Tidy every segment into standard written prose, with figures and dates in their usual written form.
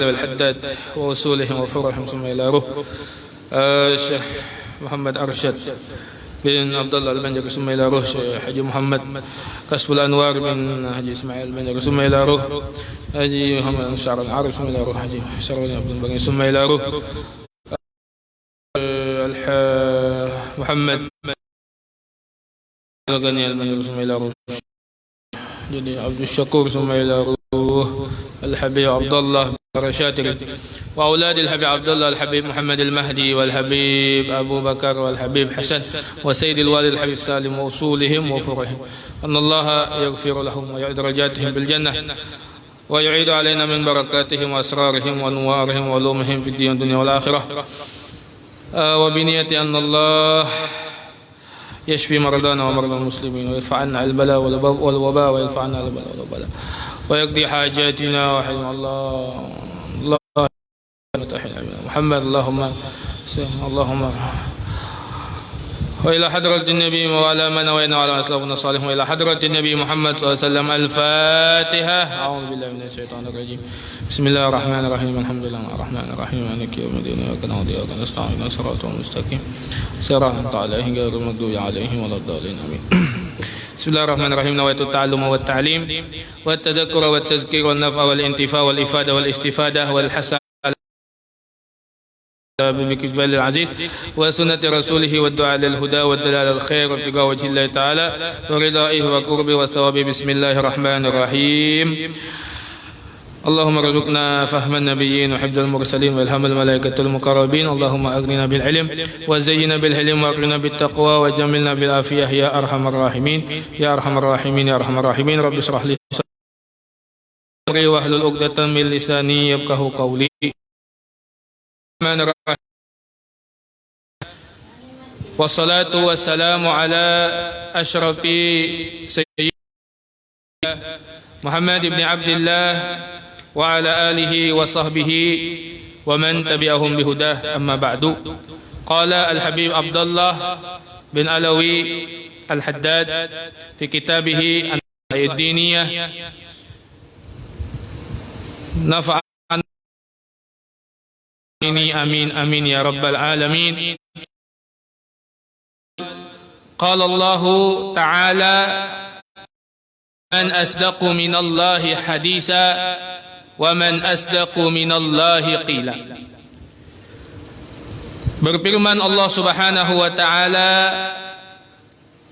والحداد ووصولهم وفرهم ثم إلى روح الشيخ محمد أرشد بن عبد الله البنجري ثم إلى روح حجي محمد كسب الأنوار بن حجي إسماعيل البنجري ثم إلى روح حجي محمد شعر العرب ثم إلى روح حجي شروني عبد البنجري ثم إلى روح محمد الغني البنجري ثم إلى روح jadi Abdul Syakur ثم إلى روح الحبيب عبد الله رشاتر وأولاد الحبيب عبد الله الحبيب محمد المهدي والحبيب أبو بكر والحبيب حسن وسيد الوالد الحبيب سالم وأصولهم وفرهم أن الله يغفر لهم ويعد درجاتهم بالجنة ويعيد علينا من بركاتهم وأسرارهم وأنوارهم وعلومهم في الدين والدنيا والآخرة وبنية أن الله يشفي مرضانا ومرضى المسلمين ويرفع عنا البلاء والوباء ويرفع عنا البلاء والوباء ويقضي حاجاتنا وحلم الله محمد اللهم وإلى حضرة النبي وعلى من وإنا وعلى أسلافنا الصالحين وإلى حضرة النبي محمد صلى الله عليه وسلم الفاتحة أعوذ بالله من الشيطان الرجيم بسم الله الرحمن الرحيم الحمد لله الرحمن الرحيم مالك يوم الدين إياك نعبد وإياك نستعين اهدنا الصراط المستقيم صراط أنعمت عليهم غير المغضوب عليهم ولا الضالين آمين بسم الله الرحمن الرحيم نويت التعلم والتعليم والتذكر والتذكير والنفع والانتفاع والإفادة والاستفادة والحسن بكتاب العزيز وسنة رسوله والدعاء للهدى والدلال الخير وابتغاء وجه الله تعالى ورضائه وقربه وثوابه بسم الله الرحمن الرحيم اللهم ارزقنا فهم النبيين وحفظ المرسلين والهم الملائكة المقربين اللهم أغننا بالعلم وزينا بالحلم وأكرمنا بالتقوى وجملنا بالعافية يا أرحم الراحمين يا أرحم الراحمين يا أرحم الراحمين رب اشرح لي صدري واحلل عقدة من لساني يفقهوا قولي والصلاة والسلام على أشرف سيدنا محمد بن عبد الله وعلى آله وصحبه ومن تبعهم بهداه أما بعد قال الحبيب عبد الله بن علوي الحداد في كتابه الدينية نفع آمين آمين يا رب العالمين قال الله تعالى من أصدق من الله حديثا ومن أصدق من الله قيلا berfirman Allah Subhanahu wa taala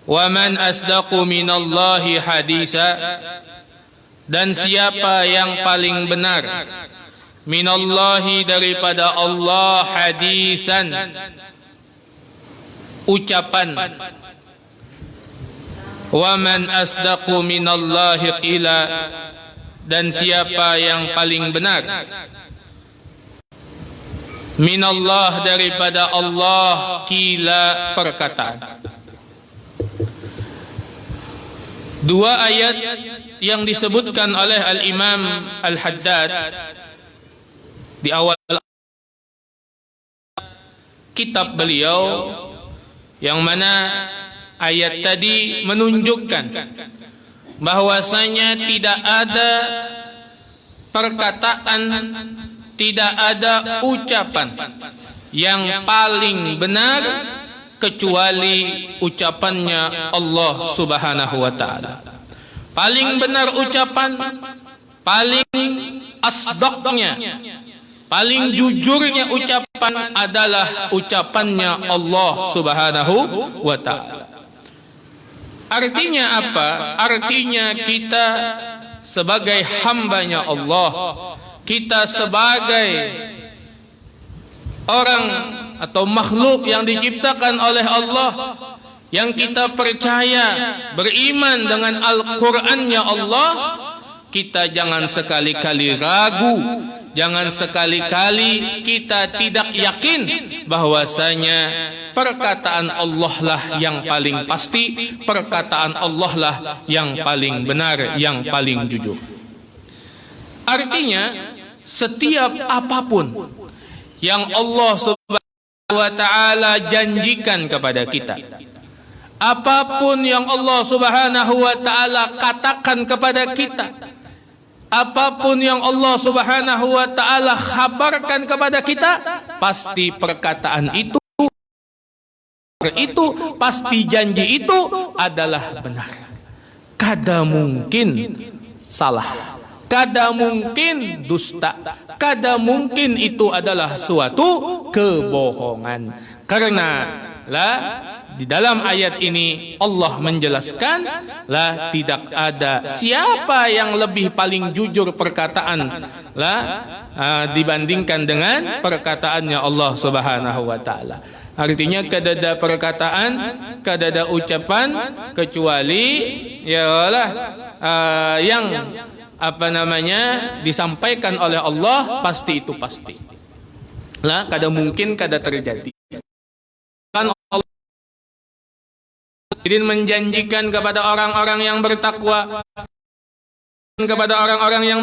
wa man asdaqu minallahi hadisa dan siapa yang paling benar minallahi daripada Allah hadisan ucapan wa man asdaqu minallahi qila dan siapa yang paling benar minallah daripada Allah qila perkataan. Dua ayat yang disebutkan oleh Al-Imam Al-Haddad di awal kitab beliau yang mana ayat tadi menunjukkan bahwasanya tidak ada perkataan, tidak ada ucapan yang paling benar kecuali ucapannya Allah Subhanahu wa taala. Paling benar ucapan, paling asdaqnya, paling jujurnya ucapan adalah ucapannya Allah Subhanahu wa taala. Artinya apa? Artinya kita sebagai hambanya Allah, kita sebagai orang atau makhluk yang diciptakan oleh Allah, yang kita percaya beriman dengan Al-Qur'annya Allah, kita jangan sekali-kali ragu, jangan sekali-kali kita tidak yakin bahwasanya perkataan Allah lah yang paling pasti, perkataan Allah lah yang paling benar, yang paling jujur. Artinya setiap apapun yang Allah Subhanahu wa taala janjikan kepada kita, apapun yang Allah Subhanahu wa taala katakan kepada kita, apapun yang Allah Subhanahu wa taala khabarkan kepada kita, pasti perkataan itu pasti janji itu adalah benar. Kada mungkin salah, kada mungkin dusta, kada mungkin itu adalah suatu kebohongan. Karena di dalam ayat ini Allah menjelaskan tidak ada siapa yang lebih paling jujur perkataan dibandingkan dengan perkataannya Allah Subhanahu wa taala. Artinya kadada perkataan, kadada ucapan kecuali yang disampaikan oleh Allah pasti itu pasti. Kada mungkin kada terjadi. Kan Allah menjanjikan kepada orang-orang yang bertakwa, kepada orang-orang yang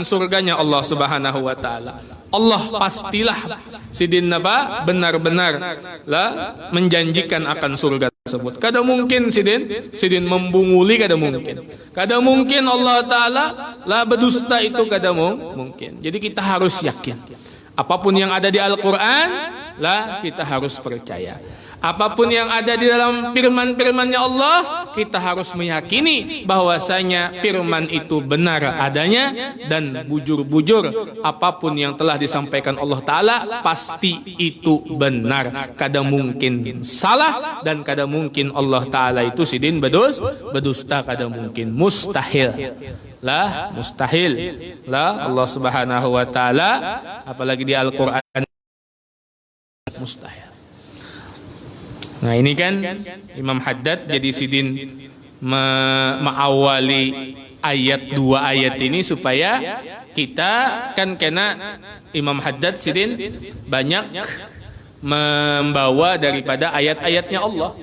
surganya Allah Subhanahu wa taala. Allah pastilah benar-benar menjanjikan akan surga tersebut. Kada mungkin sidin membunguli, kada mungkin. Kada mungkin Allah taala berdusta, itu kada mungkin. Jadi kita harus yakin. Apapun yang ada di Al-Qur'an kita harus percaya. Apapun yang ada di dalam firman-firmannya Allah, kita harus meyakini bahwasanya firman itu benar adanya dan bujur-bujur. Apapun yang telah disampaikan Allah Ta'ala pasti itu benar. Kada mungkin salah dan kada mungkin Allah Ta'ala itu berdusta, kada mungkin. Mustahil. Mustahil. Allah Subhanahu wa Ta'ala apalagi di Al-Qur'an mustahil. Nah ini kan Imam Haddad jadi sidin mengawali dua ayat ini supaya kita kan kena Imam Haddad sidin banyak membawa daripada ayat-ayatnya Allah,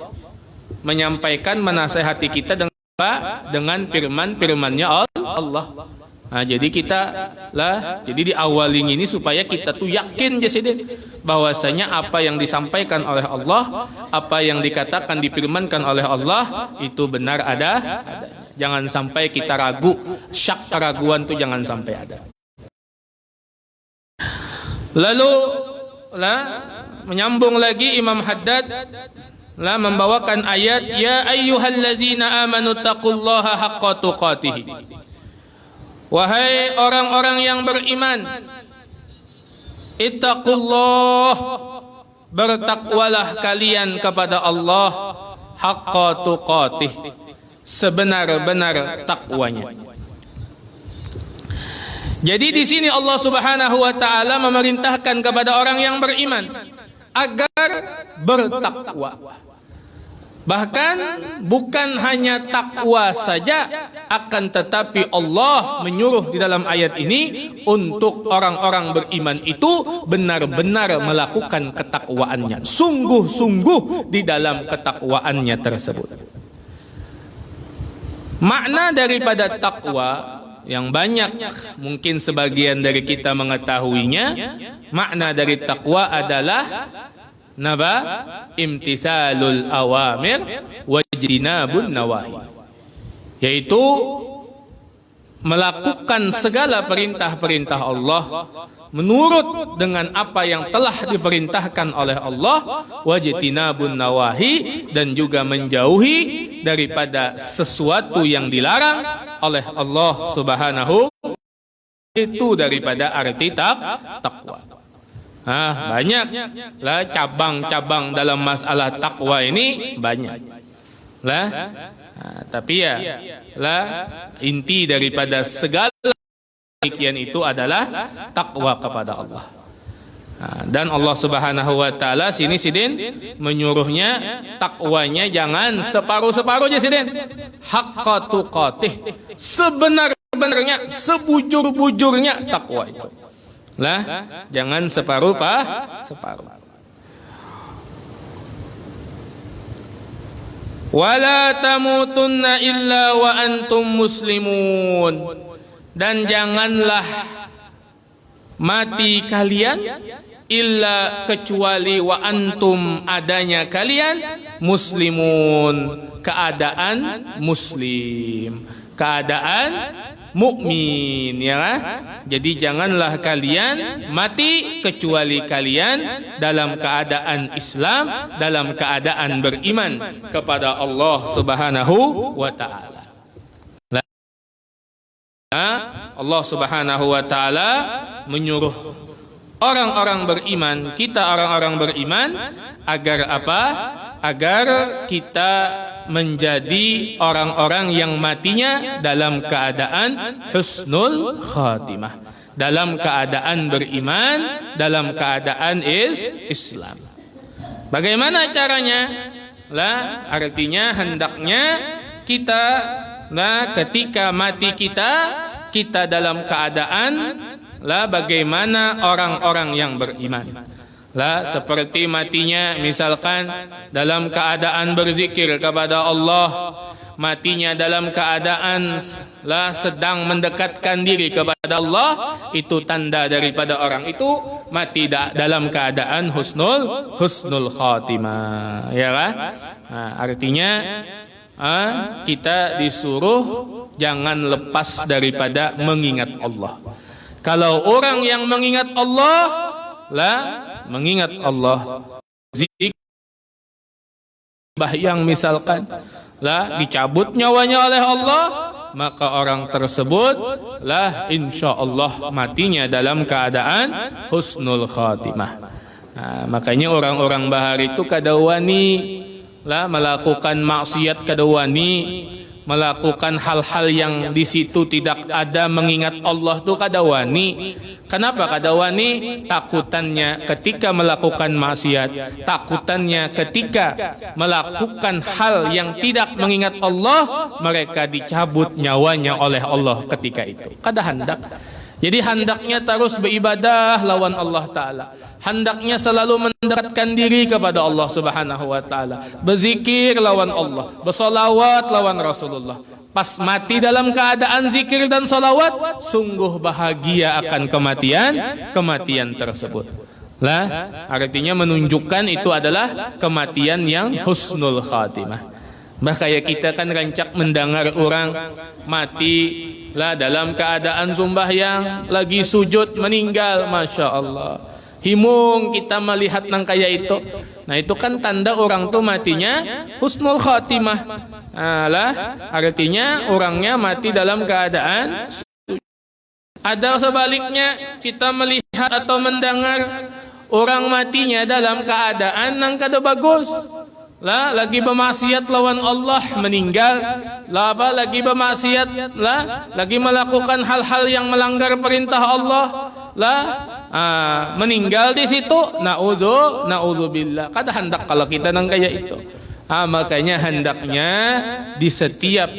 menyampaikan menasehati kita dengan firman-firmannya Allah. Nah, jadi jadi diawali ini supaya kita tuh yakin bahwasanya apa yang disampaikan oleh Allah, apa yang dikatakan difirmankan oleh Allah itu benar adanya. Jangan sampai kita ragu, syak keraguan tuh jangan sampai ada. Lalu menyambung lagi Imam Haddad membawakan ayat ya ayyuhalladzina amanu taqullaha haqqa tuqatih. Wahai orang-orang yang beriman, ittaqullah, bertakwalah kalian kepada Allah haqqa tuqatih, sebenar-benar takwanya. Jadi di sini Allah Subhanahu wa taala memerintahkan kepada orang yang beriman agar bertakwa. Bahkan bukan hanya takwa saja, akan tetapi Allah menyuruh di dalam ayat ini untuk orang-orang beriman itu benar-benar melakukan ketakwaannya, sungguh-sungguh di dalam ketakwaannya tersebut. Makna daripada takwa yang banyak mungkin sebagian dari kita mengetahuinya, makna dari takwa adalah imtisalul awamir wajtinabun nawahi, yaitu melakukan segala perintah-perintah Allah menurut dengan apa yang telah diperintahkan oleh Allah, wajtinabun nawahi, dan juga menjauhi daripada sesuatu yang dilarang oleh Allah Subhanahu, itu daripada arti takwa. Banyak cabang-cabang dalam masalah takwa ini banyak. Tapi inti daripada segala demikian itu adalah takwa kepada Allah. Dan Allah Subhanahu wa taala sini sidin menyuruhnya takwanya jangan separuh-separuh aja sidin. Haqqa tuqatih, sebenar-benarnya, sebujur-bujurnya takwa itu. Jangan separuh. Wala tamutunna illa wa antum muslimun, dan janganlah mati kalian illa kecuali wa antum adanya kalian muslimun, keadaan muslim, keadaan mukmin, ya kan? Jadi janganlah kalian mati kecuali kalian dalam keadaan Islam, dalam keadaan beriman kepada Allah Subhanahu wa taala. Allah Subhanahu wa taala menyuruh orang-orang beriman, kita orang-orang beriman agar apa? Agar kita menjadi orang-orang yang matinya dalam keadaan husnul khatimah, dalam keadaan beriman, dalam keadaan Islam. Bagaimana caranya? Lah, artinya hendaknya kita ketika mati kita dalam keadaan bagaimana orang-orang yang beriman. Seperti matinya misalkan dalam keadaan berzikir kepada Allah, matinya dalam keadaan sedang mendekatkan diri kepada Allah, itu tanda daripada orang itu mati dalam keadaan husnul khatimah, ya kan? Artinya kita disuruh jangan lepas daripada mengingat Allah. Kalau orang yang mengingat Allah, mengingat Allah, zikir, yang misalkan dicabut nyawanya oleh Allah, maka orang tersebut insya Allah matinya dalam keadaan husnul khatimah. Makanya orang-orang bahar itu kadawani melakukan maksiat, kadawani melakukan hal-hal yang di situ tidak ada mengingat Allah tuh kadawani. Kenapa kadawani? Takutannya ketika melakukan maksiat, takutannya ketika melakukan hal yang tidak mengingat Allah, mereka dicabut nyawanya oleh Allah ketika itu. Kada hendak. Jadi hendaknya terus beribadah lawan Allah Ta'ala. Hendaknya selalu mendekatkan diri kepada Allah Subhanahu wa Ta'ala. Berzikir lawan Allah, bersolawat lawan Rasulullah. Pas mati dalam keadaan zikir dan solawat, sungguh bahagia akan kematian tersebut. Artinya menunjukkan itu adalah kematian yang husnul khatimah. Makanya kita kan rancak mendengar orang mati dalam keadaan sembahyang, lagi sujud meninggal, masya Allah. Himung kita melihat nang kaya itu. Nah itu kan tanda orang tuh matinya husnul khatimah. Artinya orangnya mati dalam keadaan. Ada sebaliknya kita melihat atau mendengar orang matinya dalam keadaan nang kada bagus. Lagi bermaksiat lawan Allah meninggal, lagi bermaksiat, lagi melakukan hal-hal yang melanggar perintah Allah, meninggal di situ, na'udzubillah. Kada hendak kalau kita nang kaya itu. Makanya hendaknya di setiap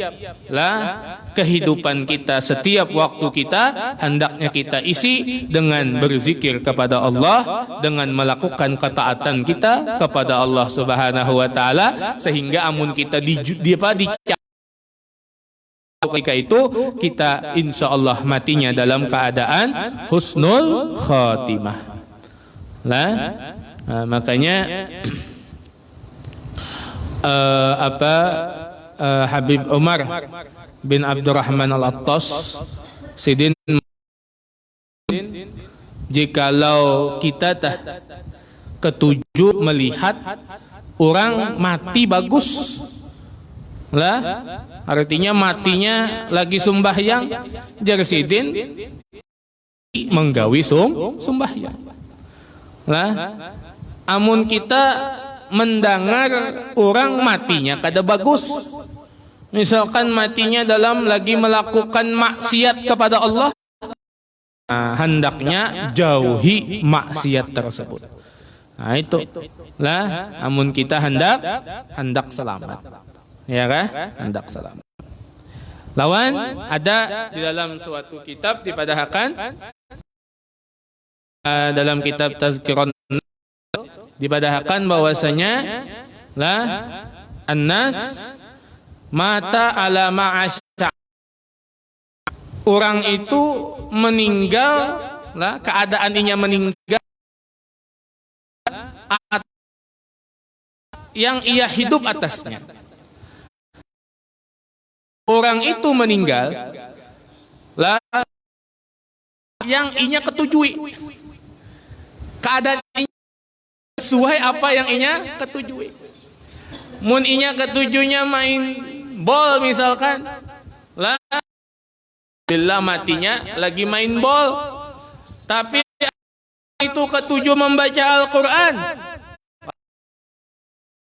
kehidupan kita, setiap waktu kita, hendaknya kita isi dengan berzikir kepada Allah, dengan melakukan ketaatan kita kepada Allah Subhanahu wa Ta'ala, sehingga amun kita ketika itu kita insya Allah matinya dalam keadaan husnul khatimah. Makanya Habib Umar bin Abdurrahman Al-Attas Sidin, jikalau kita ketujuh melihat orang mati bagus, artinya matinya lagi sembahyang, jar Sidin menggawi sembahyang. Amun kita mendengar orang matinya kada bagus, misalkan matinya dalam lagi melakukan maksiat kepada Allah, hendaknya jauhi maksiat tersebut. Itu amun kita hendak selamat, ya kan? Hendak selamat. Lawan ada di dalam suatu kitab dipadahkan, dalam kitab Tazkirun dipadahkan bahwasanya annas mata ala ma'asya, orang itu meninggal keadaannya meninggal yang ia hidup atasnya. Orang itu meninggal lah yang inya ketujui. Keadaan inya sesuai apa yang inya ketujui. Mun inya ketujunya main bol misalkan, lah bila matinya lagi main bol, tapi itu ketujuh membaca Al-Quran,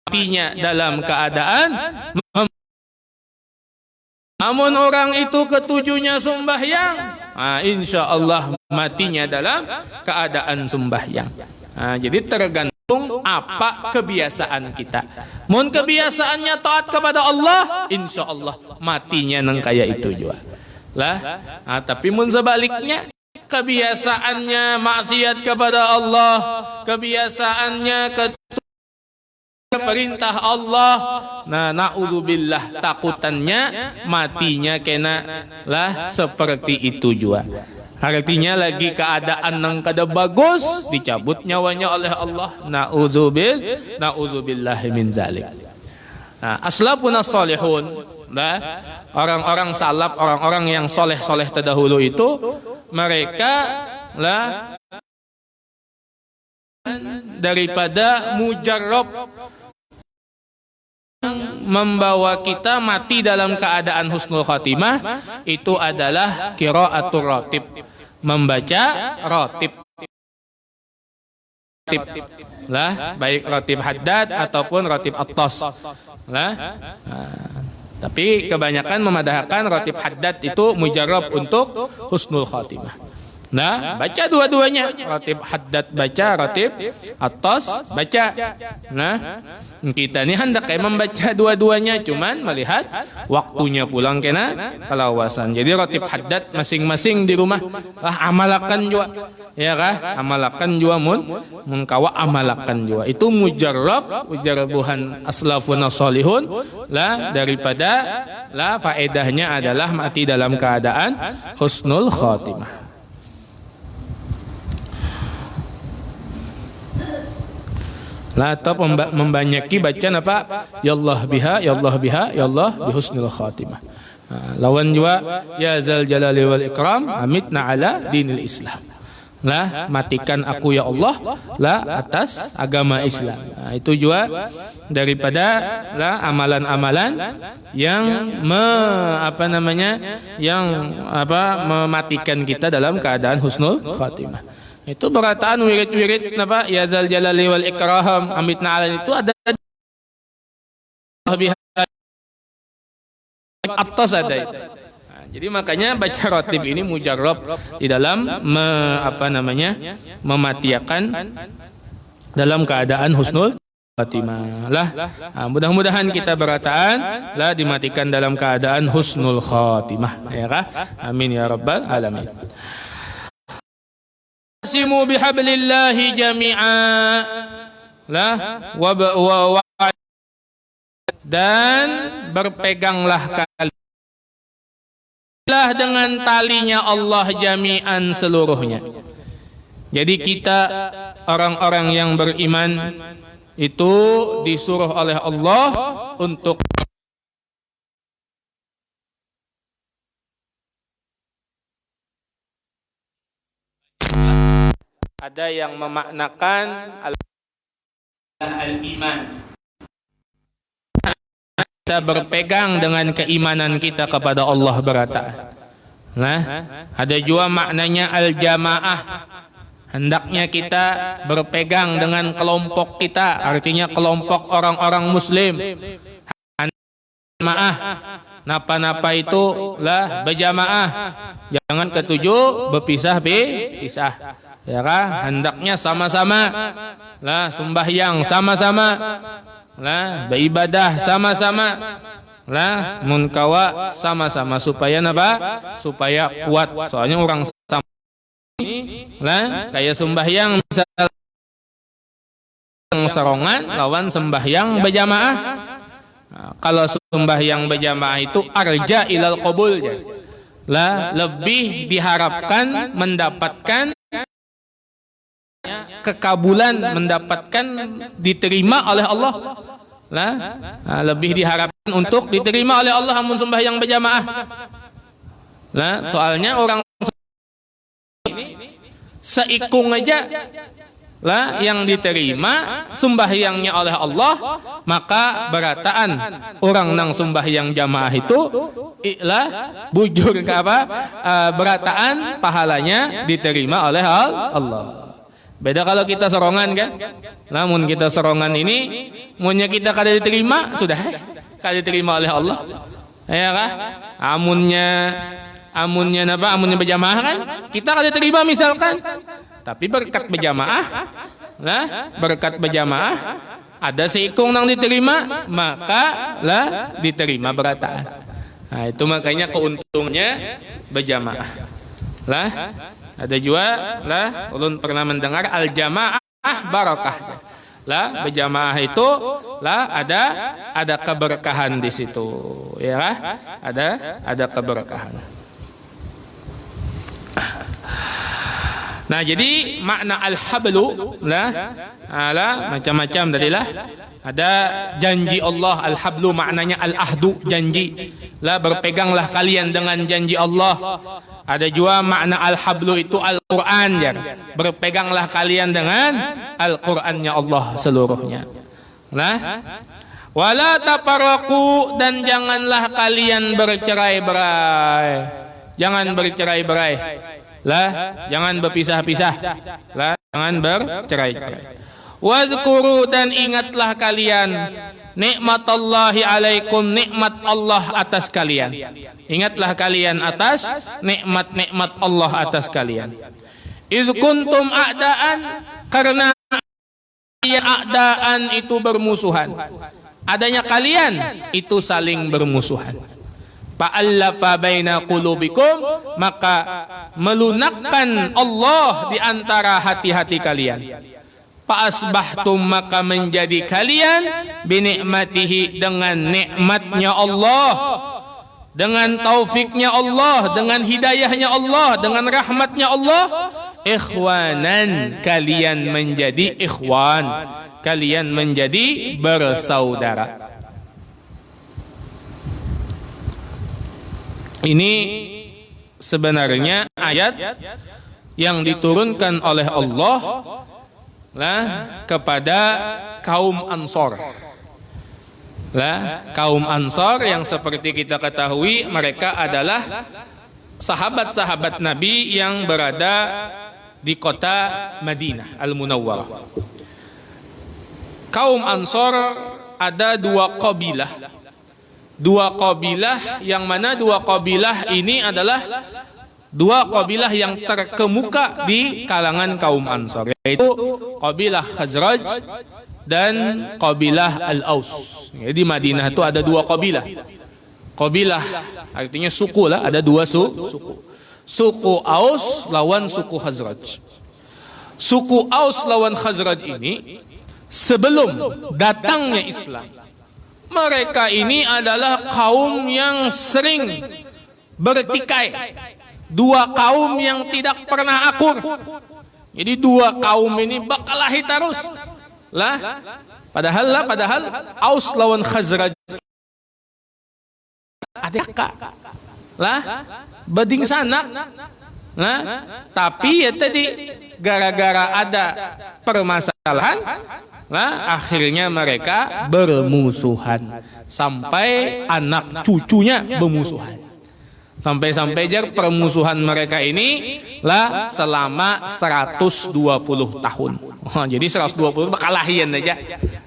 matinya dalam keadaan namun orang itu ketujuhnya sembahyang, insya Allah matinya dalam keadaan sembahyang. Jadi tergantung apa kebiasaan kita. Mun kebiasaannya taat kepada Allah, insya Allah matinya nang kaya itu juga. Tapi mun sebaliknya, kebiasaannya maksiat kepada Allah, kebiasaannya perintah Allah, na'udzubillah, takutannya matinya kena lah seperti itu juga. Artinya lagi keadaan nang kada bagus, dicabut nyawanya oleh Allah. Na'udzubillah min zalik. Aslafun as-salihun, orang-orang salaf, orang-orang yang soleh-soleh terdahulu itu, mereka daripada mujarrab membawa kita mati dalam keadaan husnul khatimah, itu adalah qiraatul ratib, membaca ratib, baik ratib haddad ataupun ratib attas. Tapi kebanyakan memadahkan ratib haddad itu mujarrab untuk husnul khatimah. Baca dua-duanya, ratib haddad baca, ratib attas baca. Kita ini hendak membaca dua-duanya, cuman melihat waktunya pulang kena kalawasan. Jadi ratib haddad masing-masing di rumah amalakan juga, ya kah? Amalakan juga mun kawa amalakan juga. Itu mujarrabuhan aslafun salihun daripada faedahnya adalah mati dalam keadaan husnul khatimah. Atau membanyaki bacaan apa? Ya Allah biha, ya Allah biha, ya Allah bihusnul khatimah. Lawan juga ya zal jalali wal ikram amitna ala dinil Islam. Matikan aku ya Allah atas agama Islam. Itu juga daripada amalan-amalan yang mematikan kita dalam keadaan husnul khatimah. Itu berataan wirid-wirid ya zal jalali wal ikram amitna ala, itu ada atas ada itu. Jadi makanya baca ratib ini mujarrab di dalam mematiakan dalam keadaan husnul khatimah. Mudah-mudahan kita berataan dimatikan dalam keadaan husnul khatimah, ya kah? Amin ya rabbal alamin. Simu bihablillahi jami'a dan berpeganglah kalian dengan talinya Allah jami'an seluruhnya. Jadi kita orang-orang yang beriman itu disuruh oleh Allah untuk ada yang memaknakan al-iman. Kita berpegang dengan keimanan kita kepada Allah berataan. Ada juga maknanya al-jamaah. Hendaknya kita berpegang dengan kelompok kita, artinya kelompok orang-orang muslim. Jamaah, napa-napa itu berjamaah. Jangan ketujuh berpisah. Ya kah? Hendaknya sama-sama sembahyang sama-sama, beribadah sama-sama, munkawa sama-sama supaya supaya kuat. Soalnya orang sama kayak sembahyang misal serongan lawan sembahyang berjamaah. Kalau sembahyang berjamaah itu arja ilal qabul, lebih diharapkan mendapatkan kekabulan, mendapatkan diterima oleh Allah. Lebih diharapkan untuk diterima oleh Allah amun sembahyang berjamaah. Nah, soalnya orang seikung aja lah yang diterima sembahyangnya oleh Allah, maka berataan orang nang sembahyang jamaah itu iklah bujur ke apa, berataan pahalanya diterima oleh Allah. Beda kalau kita serongan kan. Namun kita serongan ini munnya kita kada diterima sudah kada diterima oleh Allah. Ya kah? Amunnya napa? Amunnya berjamaah kan kita kada diterima misalkan. Tapi berkat berjamaah, nah berkat berjamaah ada seikung nang diterima, maka lah diterima berataan. Nah itu makanya keuntungannya berjamaah. Lah ada juga lah ulun pernah mendengar al jamaah barakah. Lah berjamaah itu lah ada keberkahan di situ, ya kah? Ada keberkahan. Nah jadi makna al-hablu lah macam-macam tadilah. Ada janji Allah, al-hablu maknanya al-ahdu, janji. Lah berpeganglah kalian dengan janji Allah. Ada juga makna al-hablu itu Al-Qur'an ya. Berpeganglah kalian dengan Al-Qur'annya Allah seluruhnya. Nah, wala tafarraqu dan janganlah kalian bercerai-berai. Jangan bercerai-berai. Lah, jangan berpisah-pisah. Lah, jangan bercerai-berai. Wazkuru dan ingatlah kalian nikmatallahi alaikum, nikmat Allah atas kalian. Ingatlah kalian atas nikmat-nikmat Allah atas kalian. Iz kuntum a'daan, karena kalian a'daan itu bermusuhan. Adanya kalian itu saling bermusuhan. Fa'allafa baina qulubikum, maka melunakkan Allah di antara hati-hati kalian. Fa'asbahtum, maka menjadi kalian binikmatihi, dengan nikmatnya Allah, dengan taufiknya Allah, dengan hidayahnya Allah, dengan rahmatnya Allah, ikhwanan, kalian menjadi ikhwan, kalian menjadi bersaudara. Ini sebenarnya ayat yang diturunkan oleh Allah lah kepada kaum Ansor. Lah, kaum Ansor yang seperti kita ketahui mereka adalah sahabat-sahabat Nabi yang berada di kota Madinah Al-Munawwarah. Kaum Ansor ada dua kabilah. Dua kabilah yang mana dua kabilah ini adalah dua kabilah yang terkemuka di kalangan kaum Ansar, yaitu kabilah Khazraj dan kabilah Al-Aus. Di Madinah itu ada dua kabilah. Kabilah artinya suku lah, ada dua suku. Suku Aus lawan suku Khazraj. Suku Aus lawan Khazraj ini sebelum datangnya Islam, mereka ini adalah kaum yang sering bertikai, dua kaum yang tidak pernah akur. Jadi dua kaum ini bakalahi terus. Lah, padahal Aus lawan Khazraj adik kakak. Lah, bading sanak. Nah, tapi ya tadi gara-gara ada permasalahan, nah akhirnya mereka bermusuhan sampai anak cucunya bermusuhan. Sampai-sampai jar permusuhan mereka ini lah selama 120 tahun. Jadi 120 bakalahian aja.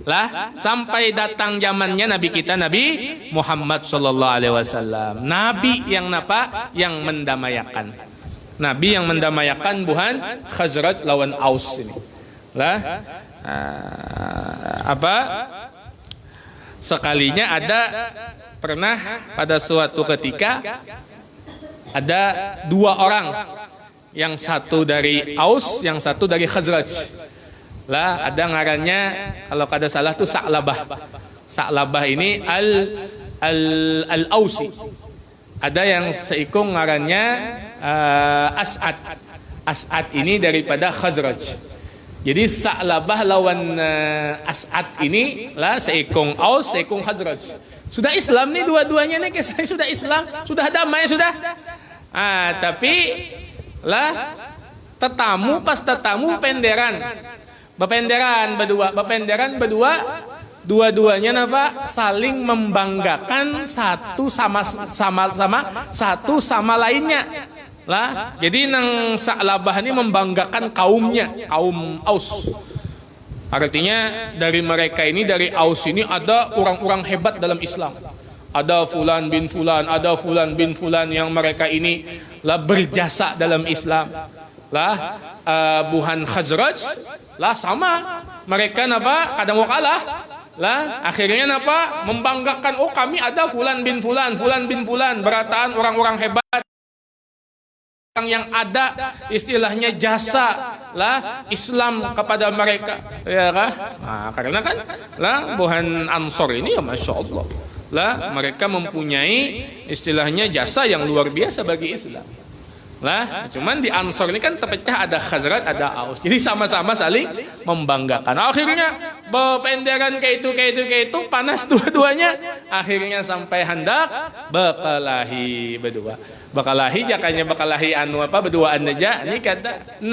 Lah sampai datang zamannya Nabi kita Nabi Muhammad sallallahu alaihi wasallam. Nabi yang napa? Yang mendamaikan. Nabi yang mendamaikan bukan Khazraj lawan Aus ini. Lah sekalinya ada pernah pada suatu ketika ada dua orang, yang satu dari Aus, yang satu dari Khazraj. Lah ada ngarannya kalau kada salah tuh Sa'labah. Sa'labah ini al-Ausi. Ada yang seikung ngarannya As'ad. As'ad ini daripada Khazraj. Jadi Sa'labah lawan As'ad ini lah seikung Aus, seikung Khazraj. Sudah Islam nih dua-duanya nih, sudah Islam, sudah damai sudah. Tapi lah tetamu pas tetamu penderan. Bependeran berdua, dua-duanya napa saling membanggakan satu sama lainnya. Lah, jadi nang Sa'labah ini membanggakan kaumnya, kaum Aus. Artinya dari mereka ini, dari Aus ini ada orang-orang hebat dalam Islam. Ada fulan bin fulan, ada fulan bin fulan yang mereka ini lah berjasa dalam Islam. Lah Buhan Khazraj lah sama mereka napa kadang mau kalah lah akhirnya napa membanggakan, oh kami ada fulan bin fulan berataan orang-orang hebat yang ada istilahnya jasa lah Islam kepada mereka, ya kah? Nah, karena kan lah Buhan Ansor ini ya Masya Allah lah mereka mempunyai istilahnya jasa yang luar biasa bagi Islam. Lah, cuman di Ansor ini kan terpecah, ada Khazraj, ada Aus. Jadi sama-sama saling membanggakan. Akhirnya bependeran kayak itu panas dua-duanya. Akhirnya sampai hendak bekalahi berdua. Bekalahi jakanya bekalahi anu apa berduaan aja. Ini kata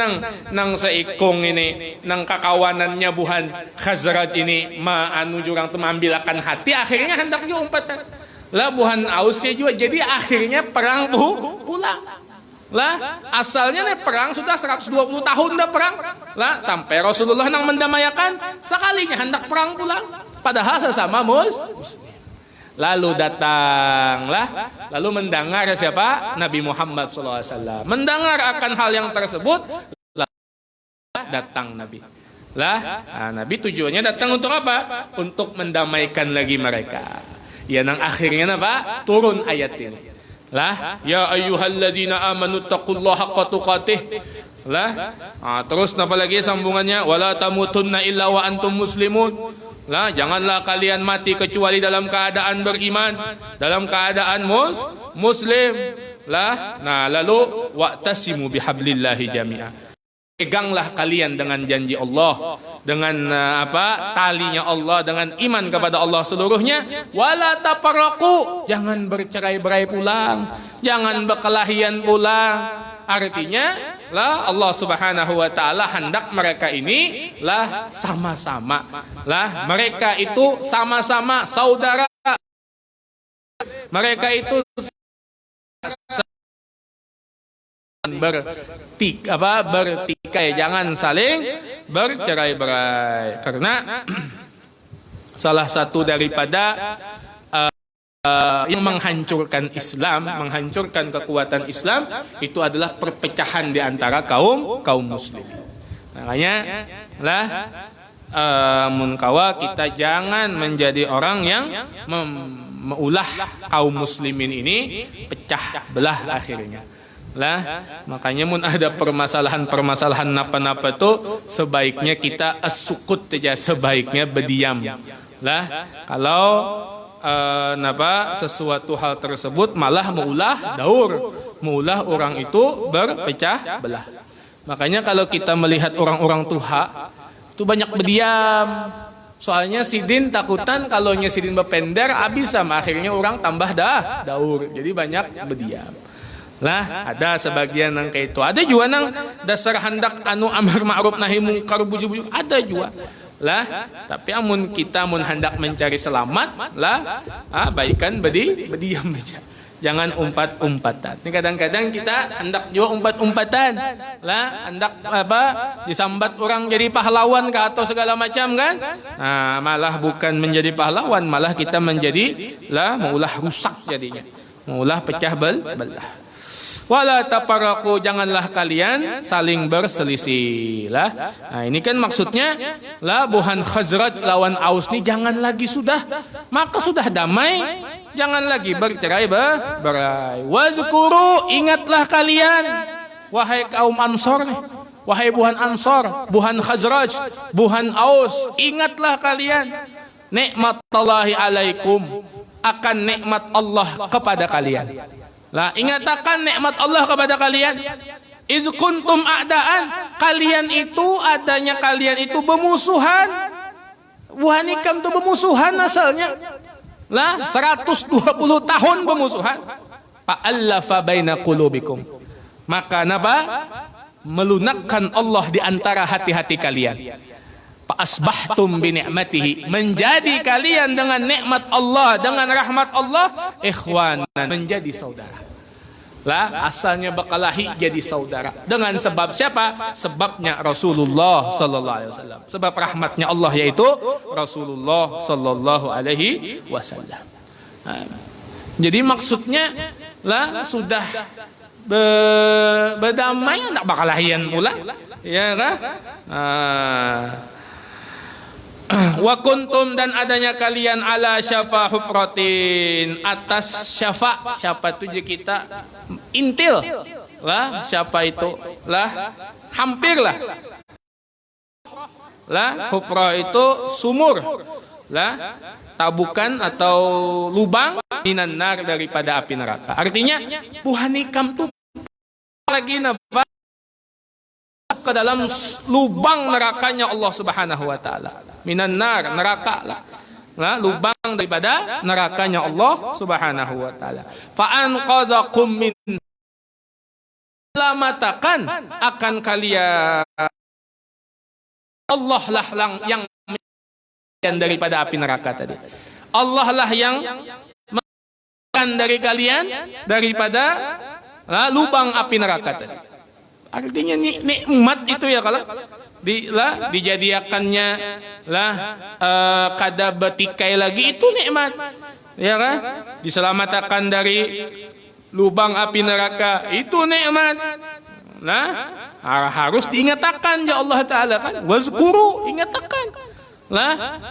nang seikung ini, nang kakawanannya Buhan Khazraj ini anu jurang tuh mengambilkan hati. Akhirnya hendak juga umpatan. Lah Buhan Ausnya juga. Jadi akhirnya perang pulang. Lah asalnya nih perang sudah 120 tahun dah perang lah sampai Rasulullah nang mendamaikan sekalinya hendak perang pulang padahal sesama muslim. Lalu datang lah lalu mendengar siapa Nabi Muhammad SAW mendengar akan hal yang tersebut datang Nabi lah Nabi tujuannya datang untuk apa? Untuk mendamaikan lagi mereka. Ya nang akhirnya apa? Turun ayat ini. Lah ya ayyuhalladzina amanu taqullaha haqqa tuqatih. Lah terus apa lagi sambungannya, wala tamutunna illa wa antum muslimun. Lah janganlah kalian mati kecuali dalam keadaan beriman, dalam keadaan muslim. Lah nah lalu wa'tasimu bihablillahi jami'a. Peganglah kalian dengan janji Allah, dengan talinya Allah, dengan iman kepada Allah seluruhnya. Wala tafarraqu, jangan bercerai-berai pulang, jangan berkelahian pulang. Artinya lah Allah Subhanahu wa taala hendak mereka ini lah sama-sama. Lah mereka itu sama-sama saudara. Mereka itu bertikai, jangan saling bercerai-berai. Karena salah satu daripada yang menghancurkan Islam, menghancurkan kekuatan Islam itu adalah perpecahan di antara kaum muslim. Makanya lah munkawa kita jangan menjadi orang yang meulah kaum muslimin ini pecah belah akhirnya. Lah makanya mun ada permasalahan napa-napa tuh sebaiknya kita sukut saja, sebaiknya berdiam. Lah kalau sesuatu hal tersebut malah meulah orang itu berpecah belah. Makanya kalau kita melihat orang-orang tua itu banyak berdiam. Soalnya sidin takutan kalau sidin berpender habis sama akhirnya orang tambah daur. Jadi banyak berdiam. Lah ada sebagian nang kayak itu, ada juga nang dasar hendak anu amar ma'ruf nahi mungkar bujuk-bujuk, ada juga lah. Tapi amun kita hendak mencari selamat lah baikan berdiam aja, jangan umpat-umpatan. Ini kadang-kadang kita hendak juga umpat-umpatan lah, hendak disambat orang jadi pahlawan atau segala macam kan. Nah, malah bukan menjadi pahlawan, malah kita menjadi lah maulah rusak jadinya, maulah pecah belah. Wala tafarraqu, janganlah kalian saling berselisih lah. Nah, ini kan maksudnya lah Buhan Khazraj lawan Aus ini jangan lagi maka sudah damai, jangan lagi bercerai-berai. Wazkuru, ingatlah kalian wahai kaum Ansor, wahai Buhan Ansor, Buhan Khazraj, Buhan Aus, ingatlah kalian nikmatullahi alaikum, akan nikmat Allah kepada kalian. Lah ingatakan nikmat Allah kepada kalian. Iz kuntum a'daan, kalian itu adanya kalian itu bermusuhan. Buhan Ikam itu bermusuhan asalnya. Lah 120 tahun bermusuhan. fa'allafa baina qulubikum. Maka napa? Melunakkan Allah di antara hati-hati kalian. Fa'asbahtum bi ni'matihi, menjadi kalian dengan nikmat Allah, dengan rahmat Allah, ikhwanan, menjadi saudara. Lah, asalnya Bakalahi jadi saudara. Dengan sebab siapa? Sebabnya Rasulullah sallallahu alaihi wasallam. Sebab rahmatnya Allah yaitu Rasulullah sallallahu alaihi wasallam. Jadi maksudnya lah sudah berdamai, nak Bakalahian pula, ya kan? Wa kuntum, dan adanya kalian ala syafa hufratin, atas syafa. Syafa itu je kita intil lah, siapa itu lah, hampir lah. Hufrah itu sumur lah, tabukan atau lubang minan nar, daripada api neraka. Artinya puhanikam tuh lagi napa ke dalam lubang nerakanya Allah Subhanahu wa taala. Minan nar, neraka lah. Lubang daripada nerakanya Allah Subhanahu wa taala. Fa anqadhakum min, selamatkan akan kalian. Allah lah yang daripada api neraka tadi. Allah lah yang mengeluarkan dari kalian daripada lubang api neraka tadi. Artinya nikmat itu ya, kalau dijadikannya kada betikai lagi, itu nikmat, ya kan? Diselamatkan dari lubang api neraka, itu nikmat. Harus diingatkan ya Allah Taala kan, wazkuru, ingatkan.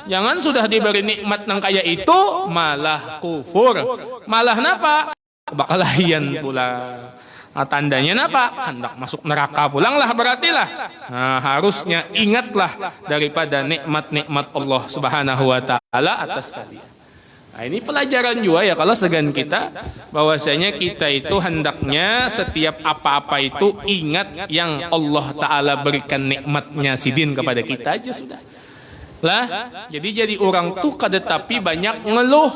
Jangan sudah diberi nikmat nang kaya itu malah kufur, malah napa? Bakalahian pula. Tandanya napa? Hendak masuk neraka pulang lah, berarti lah. Harusnya ingatlah daripada nikmat-nikmat Allah Subhanahu wa taala atas kalian. Ini pelajaran juga ya, kalau segan kita, bahwasanya kita itu hendaknya setiap apa-apa itu ingat yang Allah taala berikan nikmatnya sidin kepada kita aja sudah. Jadi orang tuh kada tapi banyak ngeluh.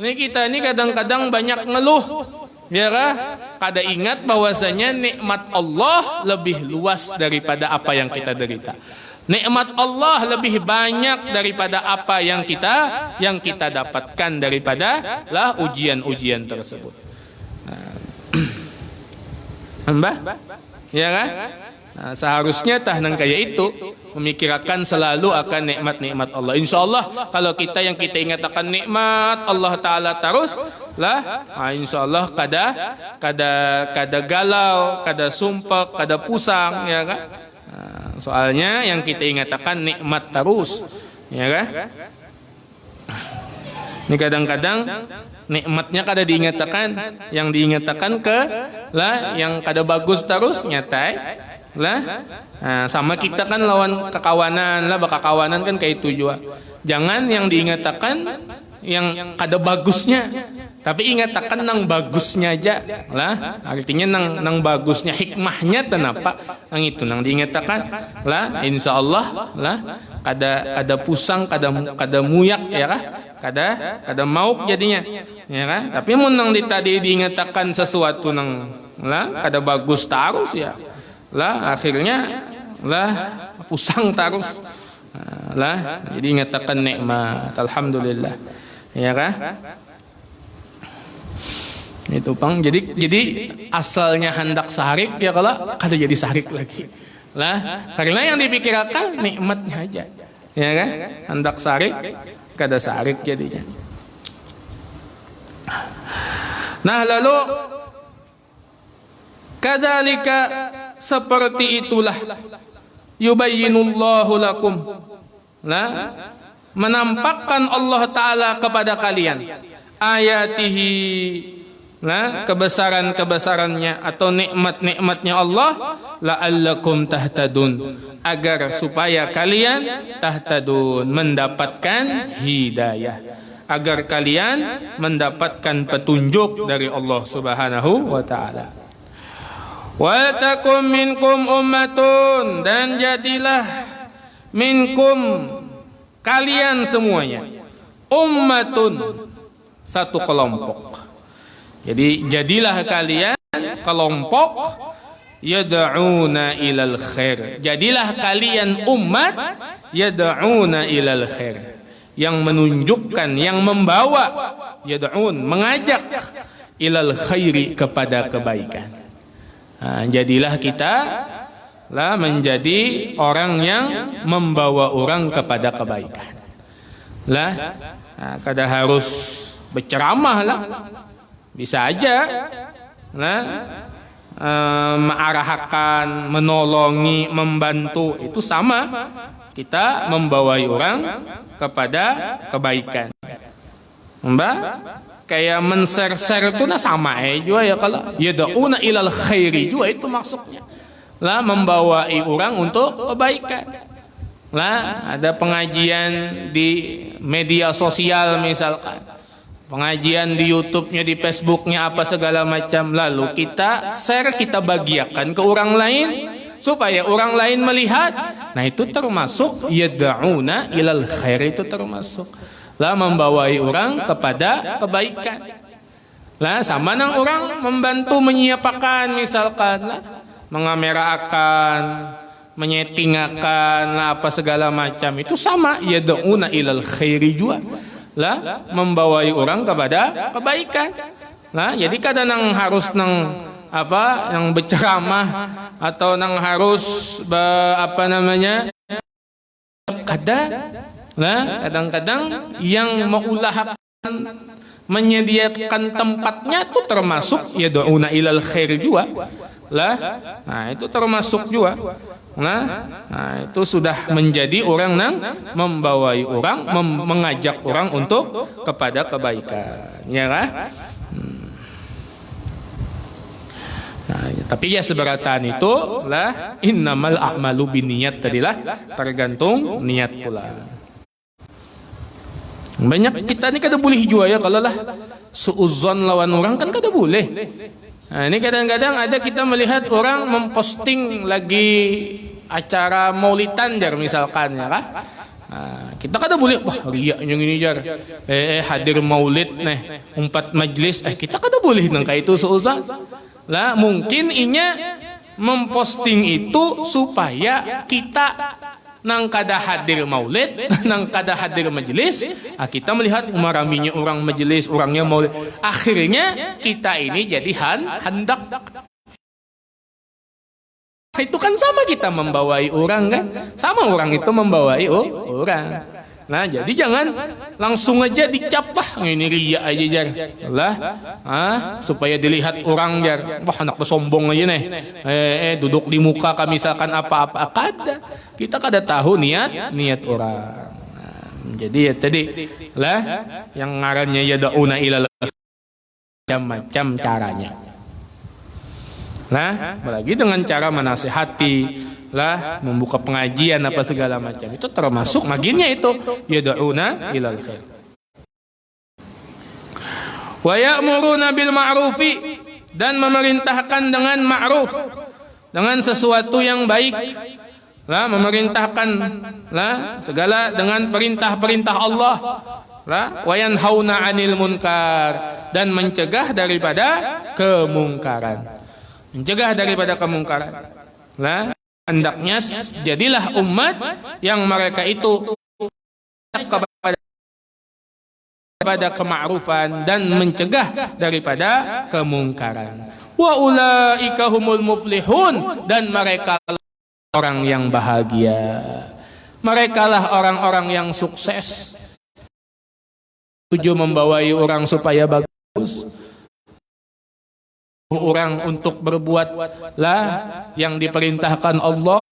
Ini kita ini kadang-kadang banyak ngeluh. Ya kan? Kada ingat bahwasanya nikmat Allah lebih luas daripada apa yang kita derita. Nikmat Allah lebih banyak daripada apa yang kita dapatkan daripada ujian-ujian tersebut. Mbah? Ya kan? Seharusnya tahanan kayak itu memikirkan selalu akan nikmat-nikmat Allah. Insya Allah kalau kita yang kita ingat akan nikmat Allah Taala terus insya Allah kada galau, kada sumpah, kada pusang, ya kan? Soalnya yang kita ingat akan nikmat terus, ya kan? Ini kadang-kadang nikmatnya kada diingatkan, yang diingatkan yang kada bagus terus nyatai. Sama kita kan lawan kekawanan bakakawanan kan kayak itu juga. Jangan yang diingatkan yang kada bagusnya, tapi ingatkan nang bagusnya aja artinya nang bagusnya, hikmahnya kenapa nang itu nang diingatkan insya Allah kada pusang, kada muyak, ya kah, kada mau jadinya, ya kan? Tapi mun nang tadi diingatkan sesuatu nang kada bagus terus ya akhirnya pusang terus jadi ngatakan nikmat, alhamdulillah, ya kan? Itu pang, jadi asalnya hendak sarik, ya kalau kada jadi sarik lagi karena yang dipikirkan nikmatnya aja, ya kan? Hendak sarik kada sarik jadinya. Lalu kadzalika, seperti itulah yubayyinullahu lakum, menampakkan Allah Ta'ala kepada kalian ayatihi, kebesaran-kebesarannya atau nikmat-nikmatnya Allah, la'allakum tahtadun, agar supaya kalian tahtadun, mendapatkan hidayah, agar kalian mendapatkan petunjuk dari Allah Subhanahu wa Ta'ala. Wa takum minkum ummatun, dan jadilah minkum, kalian semuanya, ummatun, satu kelompok, Jadi jadilah kalian kelompok yad'una ilal khair. Jadilah kalian umat yad'una ilal khair, yang menunjukkan, yang membawa, yad'un, mengajak, ilal khairi, kepada kebaikan. Nah, jadilah kita lah menjadi orang yang membawa orang kepada kebaikan. Lah, nah, kada harus berceramah lah. Bisa aja lah, mengarahkan, menolongi, membantu, itu sama. Kita membawai orang kepada kebaikan. Mbak, kayak men-share itu nah sama juga ya, kalau yad'una ilal khairi juga itu maksudnya. Lah, membawai orang untuk kebaikan. Lah, ada pengajian di media sosial misalkan, pengajian di YouTube-nya, di Facebook-nya, apa segala macam. Lalu kita share, kita bagiakan ke orang lain supaya orang lain melihat. Nah, itu termasuk yad'una ilal khair, itu termasuk lah membawai orang kepada kebaikan. Lah, sama nang orang membantu menyiapkan misalkan lah, mengameraakan, menyetingakan lah, apa segala macam, itu sama yad'una ilal khairi juga. Lah, membawai orang kepada kebaikan. Lah, jadi kadang nang harus nang apa, yang berceramah atau nang harus apa namanya, kadang-kadang yang mengulahakan, menyediakan tempatnya itu termasuk yad'una ilal khair juga. Lah, nah itu termasuk juga. Nah, itu sudah menjadi orang yang membawai orang, mengajak orang untuk kepada kebaikan, ya kan? Nah, tapi ya seberatan itu lah, innamal a'malu binniyat, tadilah tergantung niat pula. Banyak kita ni kada boleh juga ya, kalau lah suuzon lawan orang kan kada boleh. Nah, ini kadang-kadang ada kita melihat orang memposting lagi acara maulidan jar misalkan ya kah? Nah, kita kada boleh, wah riak yang ini jar, hadir maulid nih 4 majlis, kita kada boleh nang kayak itu suuzon. Lah, mungkin inya memposting itu supaya kita nang kada hadir maulid, nang kada hadir majelis, kita melihat umaraminya orang majelis, orangnya maulid. Akhirnya kita ini jadi hendak. Itu kan sama kita membawai orang kan, sama orang itu membawai orang. Nah, jadi jangan langsung aja dicap, lah ini ria aja jar lah, supaya dilihat orang jar, wah anak sombong aja nih, duduk di muka kami misalkan apa-apa, kita kada tahu niat orang. Nah, jadi ya tadi lah yang ngarannya yad'una ilal macam-macam caranya. Nah, apalagi dengan cara menasihati lah, membuka pengajian apa segala macam, itu termasuk maginya itu yad'una ilal khair. Wa ya'muruna bil ma'rufi, dan memerintahkan dengan ma'ruf, dengan sesuatu yang baik. Lah, memerintahkan lah segala dengan perintah-perintah Allah. Lah, wa yanhauna 'anil munkar, dan mencegah daripada kemungkaran. Mencegah daripada kemungkaran. Lah, hendaknya jadilah umat yang mereka itu kepada kema'rufan dan mencegah daripada kemungkaran. Wa ulaika humul muflihun, dan mereka orang yang bahagia. Merekalah orang-orang yang sukses. Tujuh membawai orang supaya bagus, orang untuk berbuat lah yang diperintahkan Allah.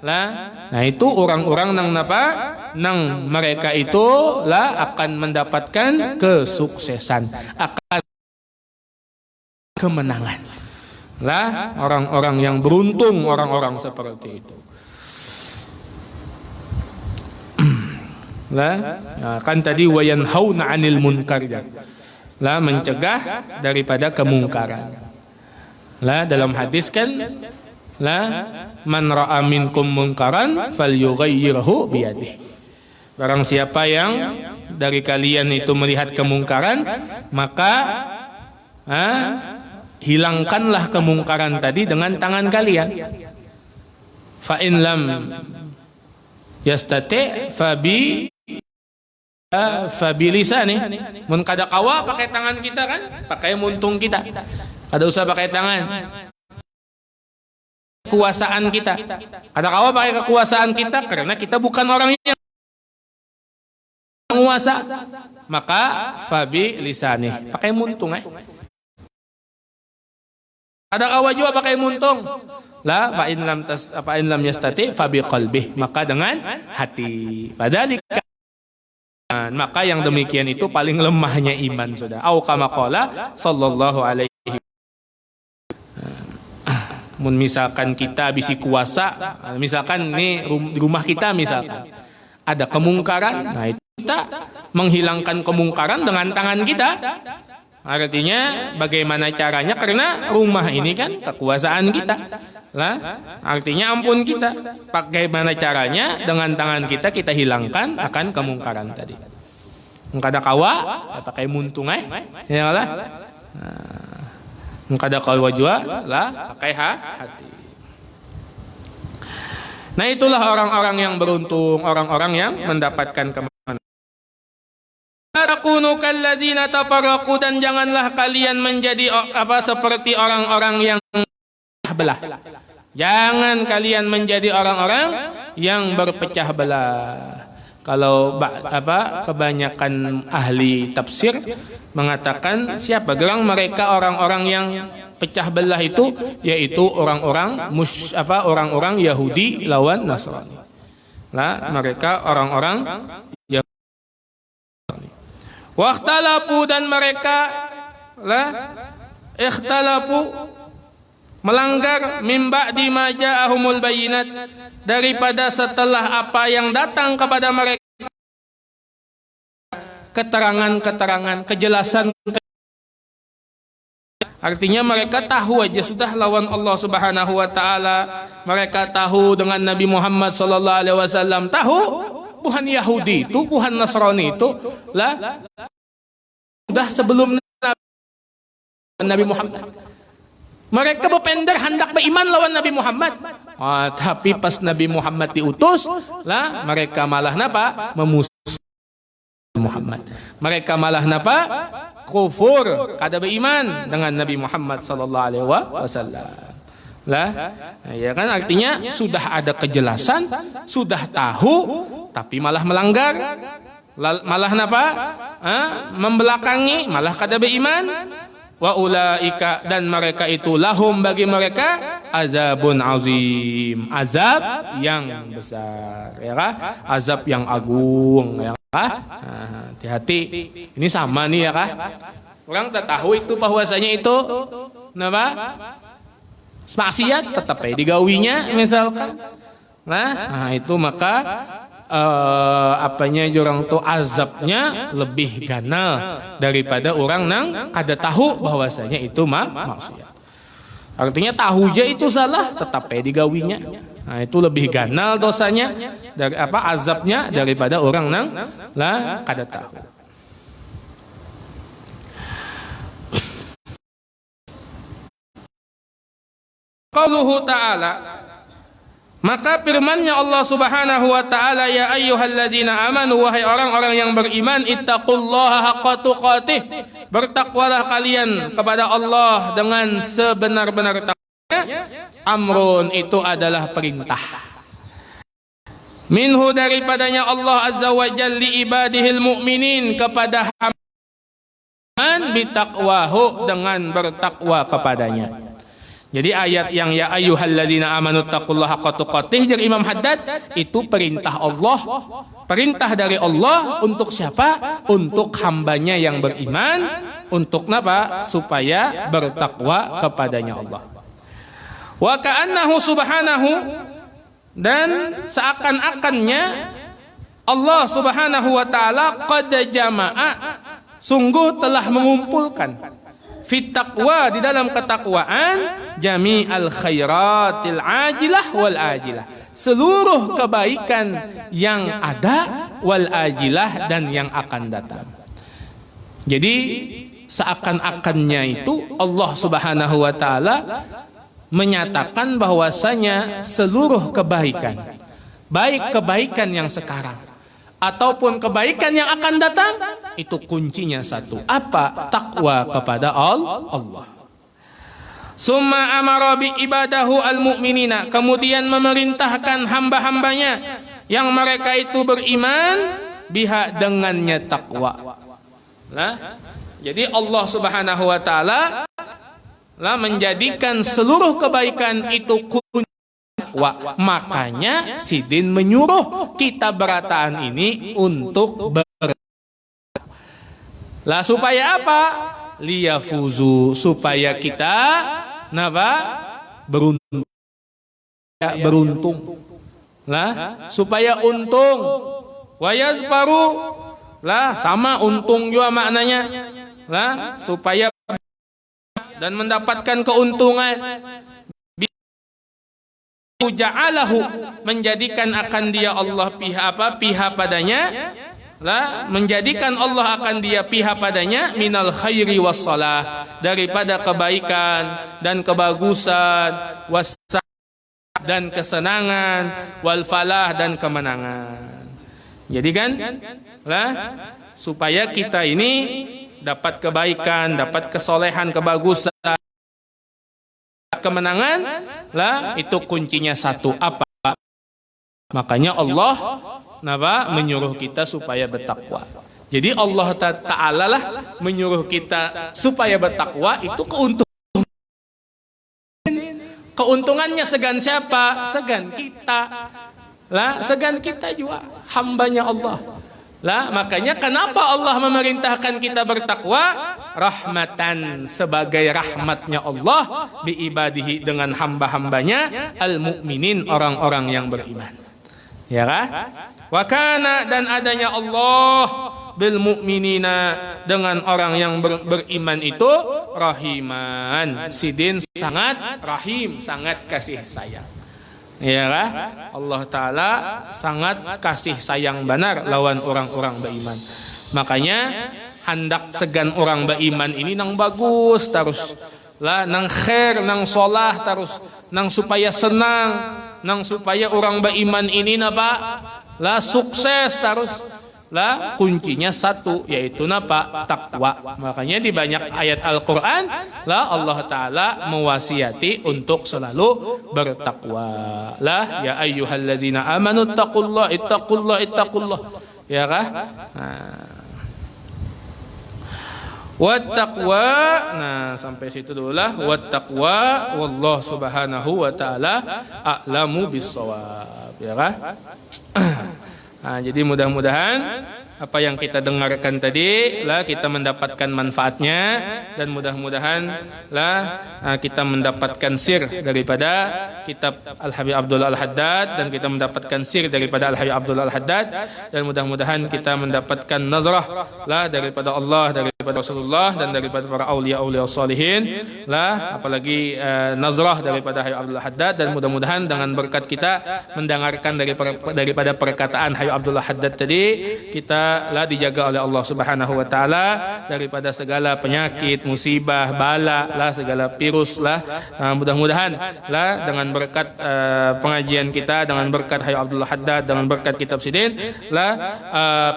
Nah, itu orang-orang nang napa, nang mereka itu lah akan mendapatkan kesuksesan, akan kemenangan. Lah, orang-orang yang beruntung, orang-orang seperti itu. Lah, kan tadi wa yanhauna 'anil munkar, lah mencegah daripada kemungkaran. Lah, dalam hadis kan, lah man ra'a minkum munkaran falyughayyirhu biyadihi. Barang siapa yang dari kalian itu melihat kemungkaran, maka hilangkanlah kemungkaran tadi dengan tangan kalian. Fa in lam yastati fabi lisani. Mun kada kawa pakai tangan kita kan, pakai muntung kita. Kada usah pakai tangan. Kekuasaan kita. Kada kawa pakai kekuasaan kita karena kita bukan orang yang penguasa. Maka fabi lisani, pakai muntung Ada kawa juga pakai muntung. La fa in lam yastati fa bi qalbi, maka dengan hati. Fadzalika, maka yang demikian itu paling lemahnya iman, sudah. Au kama qala sallallahu alaihi. Mun misalkan kita bisi kuasa, misalkan nih di rumah kita misalkan ada kemungkaran, nah itu kita menghilangkan kemungkaran dengan tangan kita. Artinya bagaimana caranya? Karena rumah ini kan kekuasaan kita. Lah, artinya ampun kita. Bagaimana caranya? Dengan tangan kita hilangkan akan kemungkaran tadi. Kada kawa pakai muntung ya lah. Kada kawa juga lah pakai hati. Nah, itulah orang-orang yang beruntung, orang-orang yang mendapatkan kemenangan. Takunu kalladzina tafarraqu, dan janganlah kalian menjadi seperti orang-orang yang belah. Jangan kalian menjadi orang-orang yang berpecah belah. Kalau kebanyakan ahli tafsir mengatakan siapa gerang mereka orang-orang yang pecah belah itu, yaitu orang-orang orang-orang Yahudi lawan Nasrani. Lah, mereka orang-orang Wakhtalafu, dan mereka ikhtalafu melanggar min ba'di ma ja'ahumul bayyinat, daripada setelah apa yang datang kepada mereka keterangan-keterangan, kejelasan. Artinya mereka tahu aja sudah lawan Allah Subhanahu wa taala, mereka tahu dengan Nabi Muhammad sallallahu alaihi wasallam, tahu Tuhan Yahudi itu, Tuhan Nasrani itu lah sudah sebelum Nabi Muhammad. Mereka berpender hendak beriman lawan Nabi Muhammad. Tapi pas Nabi Muhammad diutus, lah mereka malah napa? Memusuhi Muhammad. Mereka malah napa? Kufur, kada beriman dengan Nabi Muhammad sallallahu alaihi wasallam. Lah, ya kan, artinya sudah ada kejelasan, sudah tahu, tapi malah melanggar, malah napa? Membelakangi, malah kada beriman. Wa ulaika, dan mereka itu lahum, bagi mereka azabun azim, azab yang besar, ya kah? Azab yang agung, ya kah? Hati-hati, ini sama nih ya kah? Orang tak tahu itu bahwasanya itu napa? Maksiat tetap digawinya misalkan. Nah, itu maka orang tuh azabnya lebih ganal daripada orang nang kada tahu bahwasanya itu maksiat. Artinya tahu aja itu salah tetap digawinya. Nah, itu lebih ganal dosanya dari azabnya daripada orang nang kada tahu. Qauluhu ta'ala, maka firman-Nya Allah Subhanahu wa taala, ya ayyuhalladzina amanu, wahai orang-orang yang beriman, ittaqullaha haqqa tuqatih, bertakwalah kalian kepada Allah dengan sebenar-benar takwa. Amrun, itu adalah perintah. Minhu, daripadanya Allah Azza wa Jalla, li ibadihil mu'minin, kepada hamba bitaqwahu, dengan bertakwa kepadanya. Jadi ayat yang ya ayyuhalladzina amanu taqullaha haqqa tuqatih jeung Imam Haddad itu perintah Allah, perintah dari Allah untuk siapa? Untuk hambanya yang beriman, untuk napa? Supaya bertakwa kepadanya Allah. Wa ka'annahu subhanahu, dan seakan-akannya Allah Subhanahu wa taala qad jama'a, sungguh telah mengumpulkan, fit taqwa, di dalam ketakwaan, jami'al khairatil ajilah wal ajilah, seluruh kebaikan yang ada, wal ajilah, dan yang akan datang. Jadi seakan-akannya itu Allah Subhanahu wa taala menyatakan bahwasanya seluruh kebaikan, baik kebaikan yang sekarang ataupun kebaikan yang akan datang, itu kuncinya satu. Apa? Takwa kepada Allah. Summa amara bi ibadahu al-mu'minina, kemudian memerintahkan hamba-hambanya yang mereka itu beriman, biha, dengannya takwa. Jadi Allah Subhanahu wa taala menjadikan seluruh kebaikan itu kunci takwa. Makanya Sidin menyuruh kita berataan ini untuk supaya apa? Liyafuzu, supaya kita beruntung. Supaya untung. Wayazfaru, sama untung juga maknanya. Supaya dan mendapatkan keuntungan. Ja'alahu, menjadikan akan dia Allah pihak padanya, menjadikan Allah akan dia pihak padanya, minal khairi wassalah, daripada kebaikan dan kebagusan, wassalah, dan kesenangan, wal falah, dan kemenangan. Jadi kan supaya kita ini dapat kebaikan, dapat kesolehan, kebagusan, kemenangan, itu kuncinya satu. Apa? Makanya Allah menyuruh kita supaya bertakwa. Jadi Allah Ta'ala menyuruh kita supaya bertakwa, itu keuntungan. Keuntungannya segan siapa? Segan kita. Segan kita juga hambanya Allah. Makanya kenapa Allah memerintahkan kita bertakwa? Rahmatan, sebagai rahmatnya Allah, biibadihi, dengan hamba-hambanya, al-mu'minin, orang-orang yang beriman. Ya kan? Wa kana, dan adanya Allah, bil mu'minina, dengan orang yang beriman itu, rahiman. Sidin sangat rahim, sangat kasih sayang. Ya kan? Allah Ta'ala sangat kasih sayang benar lawan orang-orang beriman. Makanya hendak segan orang beriman ini nang bagus terus, nang khair, nang solah terus, nang supaya senang, nang supaya orang beriman ini sukses terus. Kuncinya satu, yaitu takwa. Makanya di banyak ayat Al-Quran Allah Ta'ala mewasiati untuk selalu bertakwa. Ya ayyuhallazina amanu ittaqullah. Ya kah? Wattaqwa, sampai situ dulu wattaqwa, wallahu subhanahu wa ta'ala a'lamu bis-shawab. Ya kah? Jadi mudah-mudahan apa yang kita dengarkan tadi kita mendapatkan manfaatnya, dan mudah-mudahan kita mendapatkan sir daripada kitab Al-Habib Abdullah Al-Haddad, dan kita mendapatkan sir daripada Al-Habib Abdullah Al-Haddad, dan mudah-mudahan kita mendapatkan nazrah daripada Allah, daripada Rasulullah, dan daripada para aulia-aulia salihin, apalagi nazrah daripada Habib Abdullah Haddad. Dan mudah-mudahan dengan berkat kita mendengarkan daripada perkataan Habib Abdullah Haddad tadi, kita dijaga oleh Allah Subhanahu wa taala daripada segala penyakit, musibah, bala, segala virus. Mudah-mudahan dengan berkat pengajian kita, dengan berkat Habib Abdullah Haddad, dengan berkat kitab Sidin,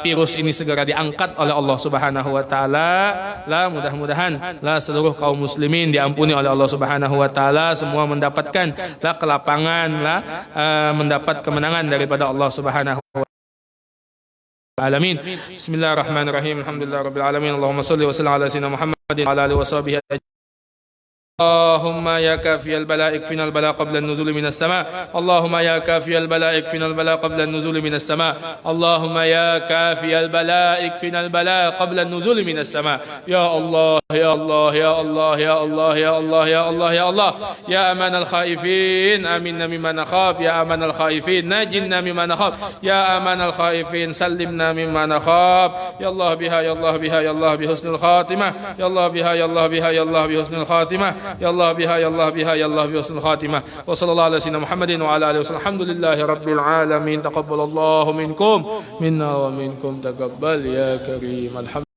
virus ini segera diangkat oleh Allah Subhanahu wa taala. Mudah-mudahan seluruh kaum muslimin diampuni oleh Allah Subhanahu wa taala, semua mendapatkan kelapangan, mendapat kemenangan daripada Allah Subhanahu wa alamin. Bismillahirrahmanirrahim. Alhamdulillahirabbil alamin. Allahumma shalli wa sallim ala sayyidina Muhammadin wa ala alihi wa sahbihi اللهم يا كافي البلاء اكفنا البلاء قبل النزول من السماء. اللهم يا كافي البلاء اكفنا البلاء قبل النزول من السماء. اللهم يا كافي البلاء اكفنا البلاء قبل النزول من السماء. يا الله يا الله يا الله يا الله يا الله يا الله يا الله يا أمان الخائفين آمنا مما نخاف. يا أمان الخائفين نجنا مما نخاف. يا أمان الخائفين سلمنا مما نخاف. يا الله بها يا الله بها يا الله بحسن الخاتمة. يا الله بها يا الله بها يا الله بحسن الخاتمة. يا الله بها يا الله بها يا الله بحسن الخاتمة. وصلى الله على سيدنا محمد وعلى آله وسلم. الحمد لله رب العالمين. تقبل الله منكم منا ومنكم. تقبل يا كريم. الحمد